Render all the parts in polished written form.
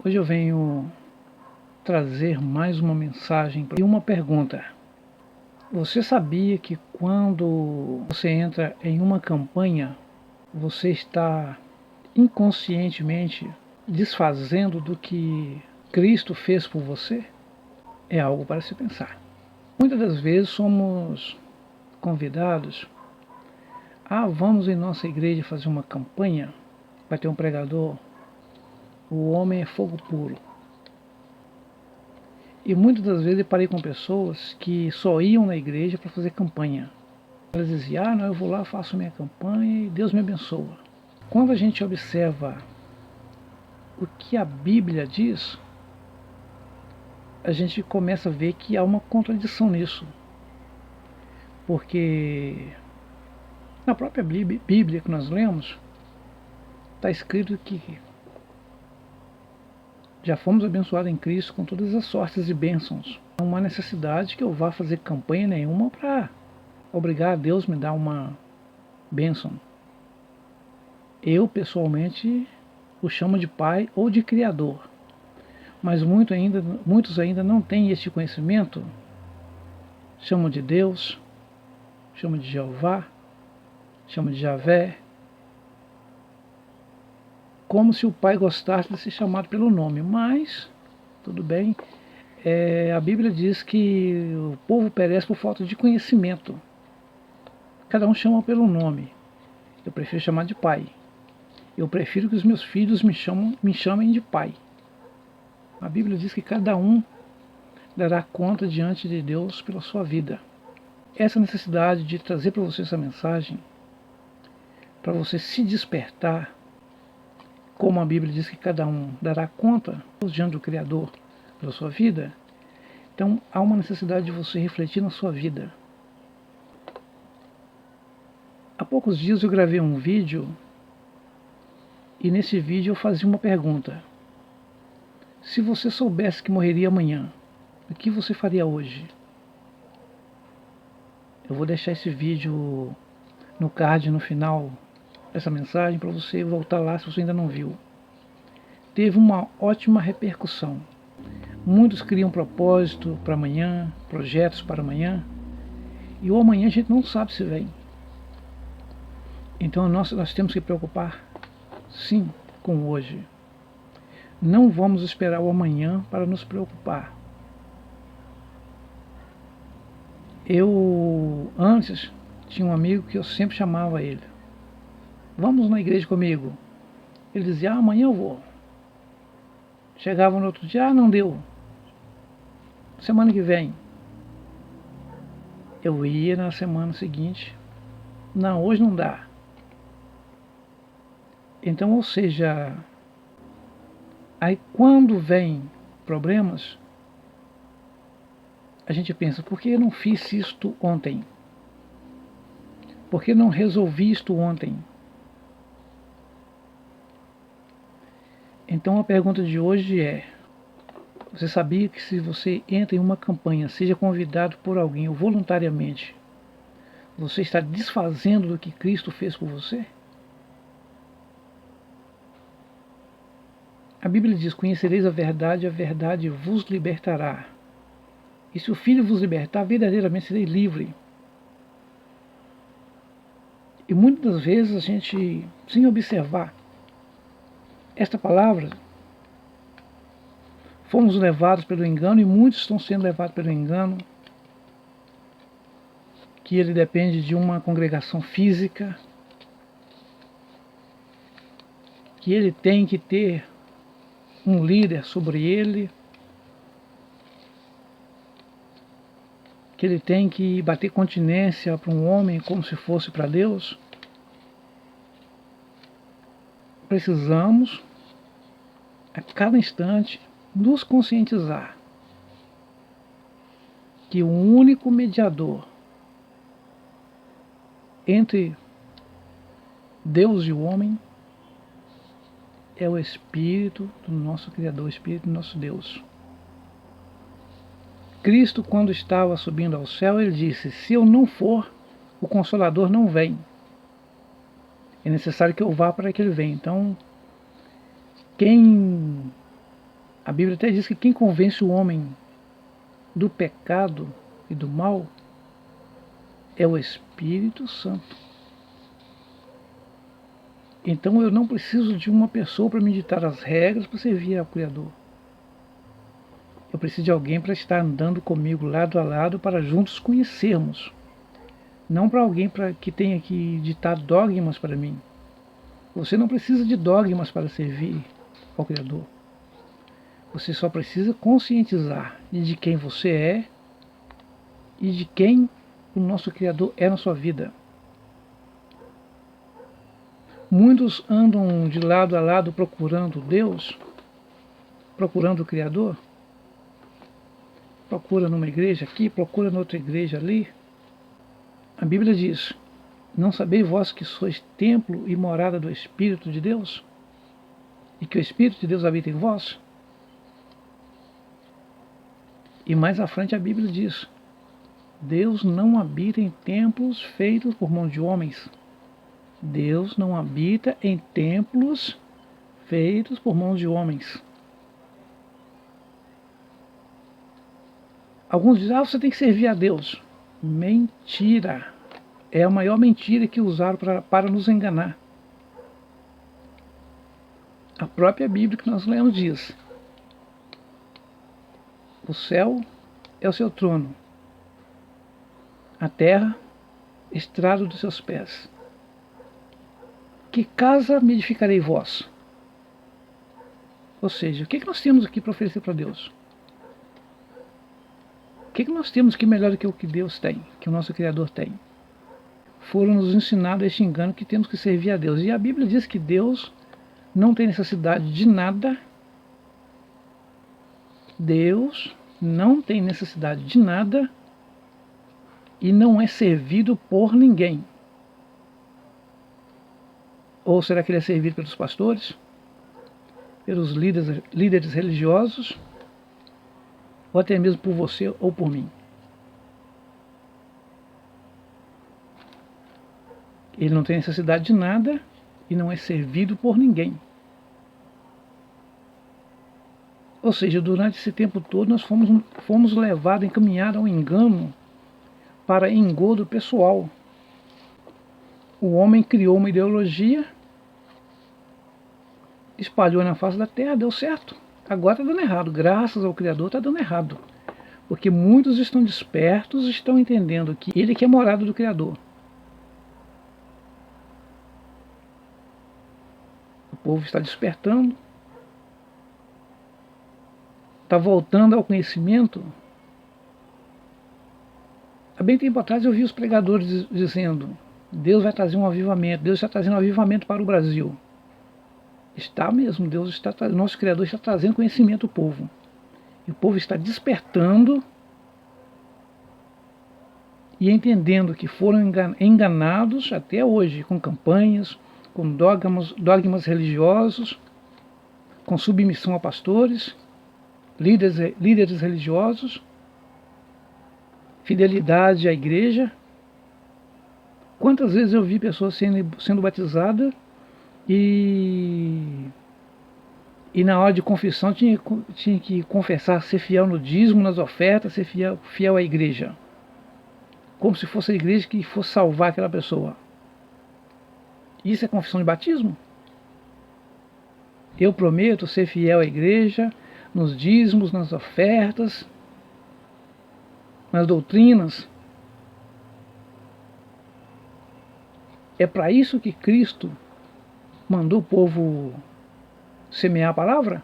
Hoje eu venho trazer mais uma mensagem e uma pergunta. Você sabia que quando você entra em uma campanha, você está inconscientemente desfazendo do que Cristo fez por você? É algo para se pensar. Muitas das vezes somos convidados vamos em nossa igreja fazer uma campanha, vai ter um pregador, o homem é fogo puro. E muitas das vezes eu parei com pessoas que só iam na igreja para fazer campanha. Elas diziam, não, eu vou lá, faço minha campanha e Deus me abençoa. Quando a gente observa o que a Bíblia diz, a gente começa a ver que há uma contradição nisso. Porque na própria Bíblia que nós lemos, está escrito que já fomos abençoados em Cristo com todas as sortes e bênçãos. Não há necessidade que eu vá fazer campanha nenhuma para obrigar a Deus a me dar uma bênção. Eu, pessoalmente, o chamo de Pai ou de Criador. Mas muitos ainda não têm este conhecimento. Chamam de Deus, chamam de Jeová, chamam de Javé, como se o Pai gostasse de ser chamado pelo nome. Mas, tudo bem, a Bíblia diz que o povo perece por falta de conhecimento. Cada um chama pelo nome. Eu prefiro chamar de Pai. Eu prefiro que os meus filhos me chamem de Pai. A Bíblia diz que cada um dará conta diante de Deus pela sua vida. Essa necessidade de trazer para você essa mensagem, para você se despertar, como a Bíblia diz que cada um dará conta diante do Criador pela sua vida, então há uma necessidade de você refletir na sua vida. Há poucos dias eu gravei um vídeo e nesse vídeo eu fazia uma pergunta. Se você soubesse que morreria amanhã, o que você faria hoje? Eu vou deixar esse vídeo no card, no final, essa mensagem, para você voltar lá se você ainda não viu. Teve uma ótima repercussão. Muitos criam propósito para amanhã, projetos para amanhã, e o amanhã a gente não sabe se vem. Então nós temos que preocupar, sim, com o hoje. Não vamos esperar o amanhã para nos preocupar. Eu, antes, tinha um amigo que eu sempre chamava ele. Vamos na igreja comigo. Ele dizia, amanhã eu vou. Chegava no outro dia, não deu. Semana que vem. Eu ia na semana seguinte. Não, hoje não dá. Então, ou seja, aí quando vem problemas, a gente pensa, por que eu não fiz isto ontem? Por que não resolvi isto ontem? Então a pergunta de hoje é, você sabia que se você entra em uma campanha, seja convidado por alguém ou voluntariamente, você está desfazendo do que Cristo fez por você? A Bíblia diz, conhecereis a verdade vos libertará. E se o Filho vos libertar, verdadeiramente sereis livre. E muitas das vezes a gente, sem observar esta palavra, fomos levados pelo engano, e muitos estão sendo levados pelo engano, que ele depende de uma congregação física, que ele tem que ter um líder sobre ele, que ele tem que bater continência para um homem como se fosse para Deus. Precisamos, a cada instante, nos conscientizar que o único mediador entre Deus e o homem é o Espírito do nosso Criador, o Espírito do nosso Deus. Cristo, quando estava subindo ao céu, ele disse, se eu não for, o Consolador não vem. É necessário que eu vá para que ele venha. Então, quem A Bíblia até diz que quem convence o homem do pecado e do mal é o Espírito Santo. Então eu não preciso de uma pessoa para me ditar as regras para servir ao Criador. Eu preciso de alguém para estar andando comigo lado a lado para juntos conhecermos. Não para alguém que tenha que ditar dogmas para mim. Você não precisa de dogmas para servir ao Criador. Você só precisa conscientizar de quem você é e de quem o nosso Criador é na sua vida. Muitos andam de lado a lado procurando Deus, procurando o Criador. Procura numa igreja aqui, procura noutra igreja ali. A Bíblia diz: não sabeis vós que sois templo e morada do Espírito de Deus? E que o Espírito de Deus habita em vós? E mais à frente a Bíblia diz: Deus não habita em templos feitos por mão de homens. Deus não habita em templos feitos por mãos de homens. Alguns dizem: você tem que servir a Deus. Mentira! É a maior mentira que usaram para nos enganar. A própria Bíblia que nós lemos diz: o céu é o seu trono, a terra, estrado dos seus pés. Que casa me edificarei vós? Ou seja, o que nós temos aqui para oferecer para Deus? O que nós temos que melhor do que o que Deus tem, que o nosso Criador tem? Foram nos ensinados este engano que temos que servir a Deus. E a Bíblia diz que Deus não tem necessidade de nada. Deus não tem necessidade de nada e não é servido por ninguém. Ou será que ele é servido pelos pastores? Pelos líderes religiosos? Ou até mesmo por você ou por mim? Ele não tem necessidade de nada e não é servido por ninguém. Ou seja, durante esse tempo todo nós fomos levados, encaminhados ao engano para engodo pessoal. O homem criou uma ideologia, espalhou na face da terra, deu certo. Agora está dando errado, graças ao Criador está dando errado. Porque muitos estão despertos, estão entendendo que ele que é morada do Criador. O povo está despertando, está voltando ao conhecimento. Há bem tempo atrás eu vi os pregadores dizendo: Deus vai trazer um avivamento, Deus está trazendo um avivamento para o Brasil. Está mesmo, nosso Criador está trazendo conhecimento ao povo. E o povo está despertando e entendendo que foram enganados até hoje com campanhas, com dogmas religiosos, com submissão a pastores, líderes religiosos, fidelidade à igreja. Quantas vezes eu vi pessoas sendo batizadas e na hora de confissão tinha que confessar, ser fiel no dízimo, nas ofertas, ser fiel à igreja. Como se fosse a igreja que fosse salvar aquela pessoa. Isso é confissão de batismo? Eu prometo ser fiel à igreja, nos dízimos, nas ofertas, nas doutrinas. É para isso que Cristo mandou o povo semear a palavra?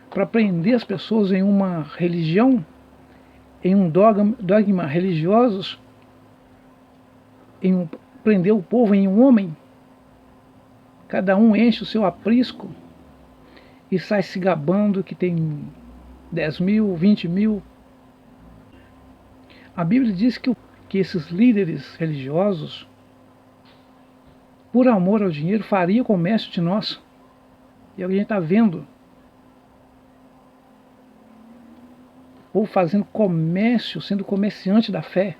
Para prender as pessoas em uma religião, em um dogma religiosos, prender o povo em um homem? Cada um enche o seu aprisco e sai se gabando que tem 10 mil, 20 mil. A Bíblia diz que esses líderes religiosos, por amor ao dinheiro, faria comércio de nós. E a gente está vendo o povo fazendo comércio, sendo comerciante da fé.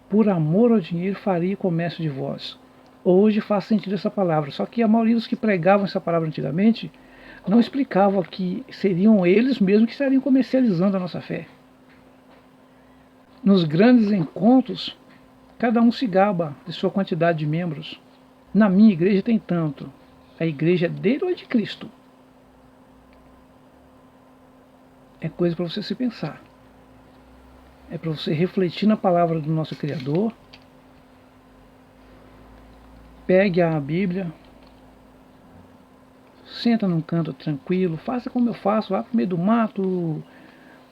Por amor ao dinheiro, faria comércio de vós. Hoje faz sentido essa palavra. Só que a maioria dos que pregavam essa palavra antigamente, não explicava que seriam eles mesmos que estariam comercializando a nossa fé. Nos grandes encontros, cada um se gaba de sua quantidade de membros. Na minha igreja tem tanto. A igreja é dele ou é de Cristo? É coisa para você se pensar. É para você refletir na palavra do nosso Criador. Pegue a Bíblia, senta num canto tranquilo, faça como eu faço, vá para o meio do mato,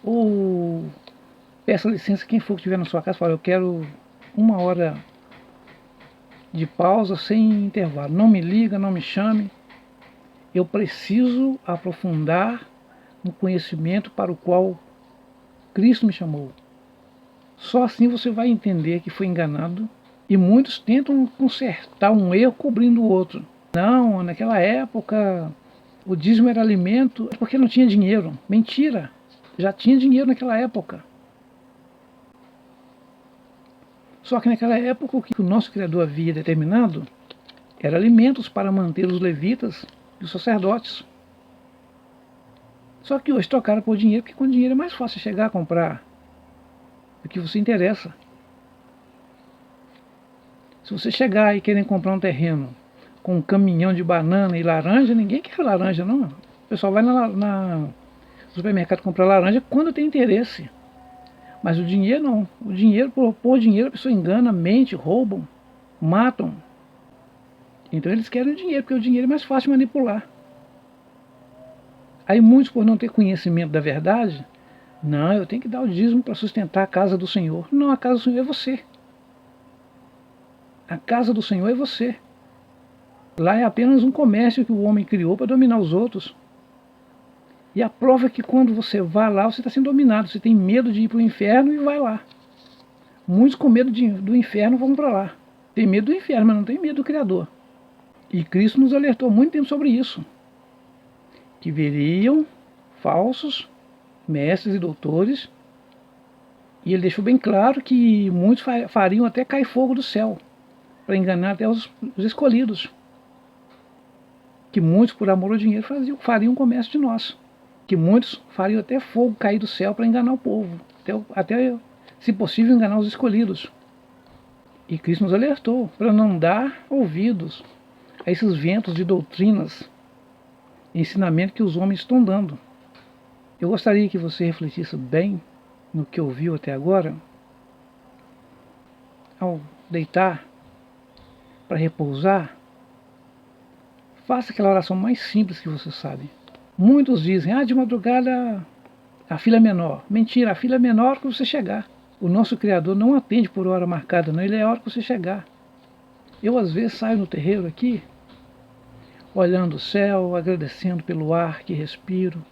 ou peça licença quem for que estiver na sua casa, fala, eu quero 1 hora de pausa sem intervalo. Não me liga, não me chame. Eu preciso aprofundar no conhecimento para o qual Cristo me chamou. Só assim você vai entender que foi enganado. E muitos tentam consertar um erro cobrindo o outro. Não, naquela época o dízimo era alimento porque não tinha dinheiro. Mentira, já tinha dinheiro naquela época. Só que naquela época o que o nosso Criador havia determinado era alimentos para manter os levitas e os sacerdotes. Só que hoje trocaram por dinheiro, porque com dinheiro é mais fácil chegar a comprar o que você interessa. Se você chegar e querer comprar um terreno com um caminhão de banana e laranja, ninguém quer laranja, não. O pessoal vai no supermercado comprar laranja quando tem interesse. Mas o dinheiro não. O dinheiro, por dinheiro, a pessoa engana, mente, roubam, matam. Então eles querem o dinheiro, porque o dinheiro é mais fácil de manipular. Aí muitos, por não ter conhecimento da verdade, não, eu tenho que dar o dízimo para sustentar a casa do Senhor. Não, a casa do Senhor é você. A casa do Senhor é você. Lá é apenas um comércio que o homem criou para dominar os outros. E a prova é que quando você vai lá, você está sendo dominado. Você tem medo de ir para o inferno e vai lá. Muitos com medo do inferno vão para lá. Tem medo do inferno, mas não tem medo do Criador. E Cristo nos alertou muito tempo sobre isso. Que viriam falsos mestres e doutores. E ele deixou bem claro que muitos fariam até cair fogo do céu, para enganar até os escolhidos. Que muitos, por amor ao dinheiro, fariam comércio de nós. Que muitos fariam até fogo cair do céu para enganar o povo. Até, se possível, enganar os escolhidos. E Cristo nos alertou para não dar ouvidos a esses ventos de doutrinas e ensinamento que os homens estão dando. Eu gostaria que você refletisse bem no que ouviu até agora. Ao deitar, para repousar, faça aquela oração mais simples que você sabe. Muitos dizem, de madrugada a fila é menor. Mentira, a fila é menor que você chegar. O nosso Criador não atende por hora marcada, não, ele é a hora que você chegar. Eu às vezes saio no terreiro aqui, olhando o céu, agradecendo pelo ar que respiro,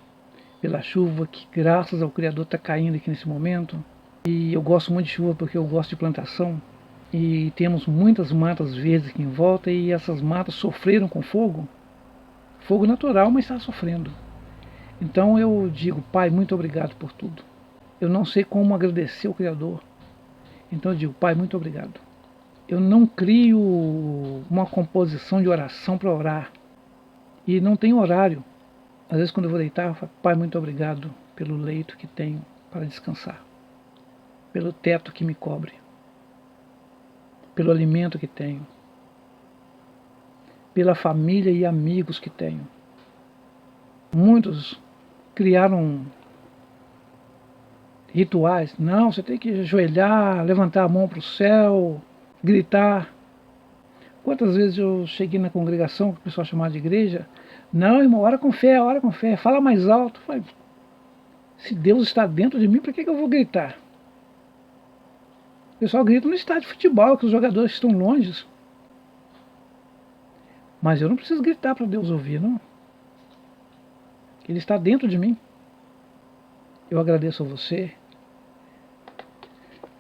pela chuva que graças ao Criador está caindo aqui nesse momento. E eu gosto muito de chuva porque eu gosto de plantação. E temos muitas matas verdes aqui em volta e essas matas sofreram com fogo. Fogo natural, mas está sofrendo. Então eu digo, Pai, muito obrigado por tudo. Eu não sei como agradecer ao Criador. Então eu digo, Pai, muito obrigado. Eu não crio uma composição de oração para orar. E não tem horário. Às vezes quando eu vou deitar, eu falo, Pai, muito obrigado pelo leito que tenho para descansar. Pelo teto que me cobre. Pelo alimento que tenho. Pela família e amigos que tenho. Muitos criaram rituais. Não, você tem que ajoelhar, levantar a mão para o céu, gritar. Quantas vezes eu cheguei na congregação, que o pessoal chamava de igreja, não, irmão, ora com fé, fala mais alto. Falei, se Deus está dentro de mim, por que eu vou gritar? O pessoal grita no estádio de futebol, que os jogadores estão longe. Mas eu não preciso gritar para Deus ouvir, não. Ele está dentro de mim. Eu agradeço a você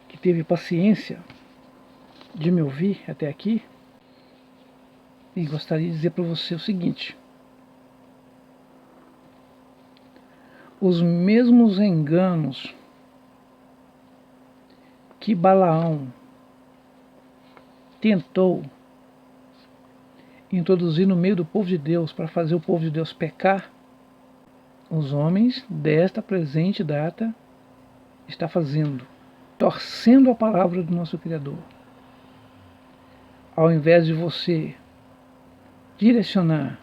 que teve paciência de me ouvir até aqui. E gostaria de dizer para você o seguinte. Os mesmos enganos que Balaão tentou introduzir no meio do povo de Deus para fazer o povo de Deus pecar, os homens desta presente data está fazendo? Torcendo a palavra do nosso Criador. Ao invés de você direcionar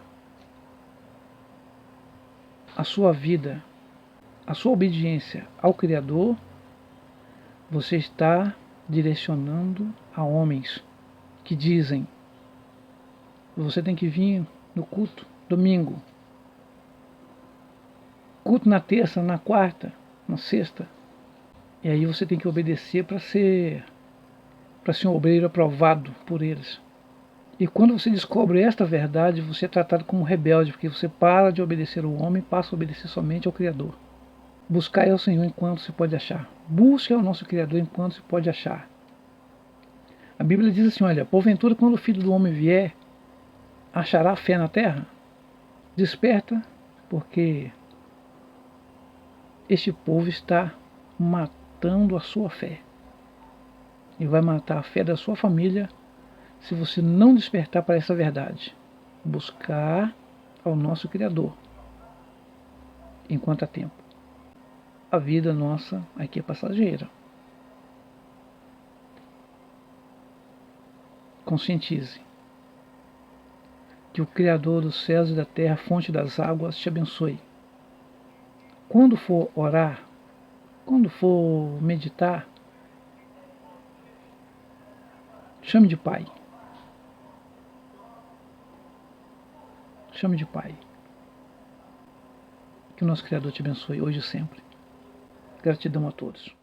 a sua vida, a sua obediência ao Criador, você está direcionando a homens que dizem: você tem que vir no culto domingo, culto na terça, na quarta, na sexta, e aí você tem que obedecer para ser um obreiro aprovado por eles. E quando você descobre esta verdade, você é tratado como rebelde, porque você para de obedecer ao homem e passa a obedecer somente ao Criador. Buscai ao Senhor enquanto se pode achar. Busque ao nosso Criador enquanto se pode achar. A Bíblia diz assim, olha, porventura quando o Filho do Homem vier, achará fé na terra? Desperta, porque este povo está matando a sua fé. E vai matar a fé da sua família se você não despertar para essa verdade. Buscar ao nosso Criador enquanto há tempo. A vida nossa aqui é passageira. Conscientize que o Criador dos céus e da terra, fonte das águas, te abençoe. Quando for orar, quando for meditar, chame de Pai. Chame de Pai. Que o nosso Criador te abençoe hoje e sempre. Gratidão a todos.